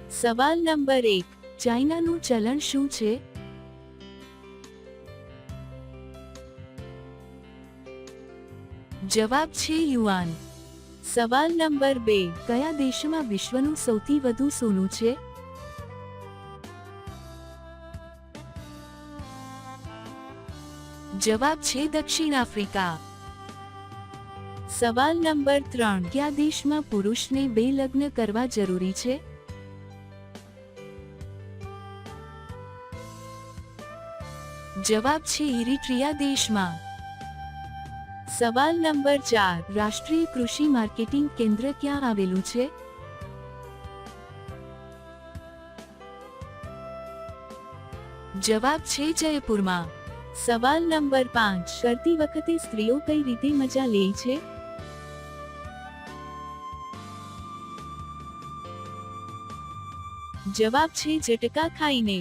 સવાલ નંબર 1, ચાઇનાનું ચલણ શું છે? જવાબ છે યુઆન. સવાલ નંબર 2, કયા દેશમાં વિશ્વનું સૌથી વધુ સોનું છે? જવાબ છે દક્ષિણ આફ્રિકા. સવાલ નંબર 3, કયા દેશમાં પુરુષને 2 લગ્ન કરવા જરૂરી છે? જવાબ છે ઇરિટ્રિયા દેશમાં. સવાલ નંબર 4, રાષ્ટ્રીય કૃષિ માર્કેટિંગ કેન્દ્ર ક્યાં આવેલું છે? જવાબ છે જયપુરમાં. સવાલ નંબર 5, કરતી વખતે સ્ત્રીઓ કઈ રીતે મજા લે છે? જવાબ છે ઝટકા ખાઈને.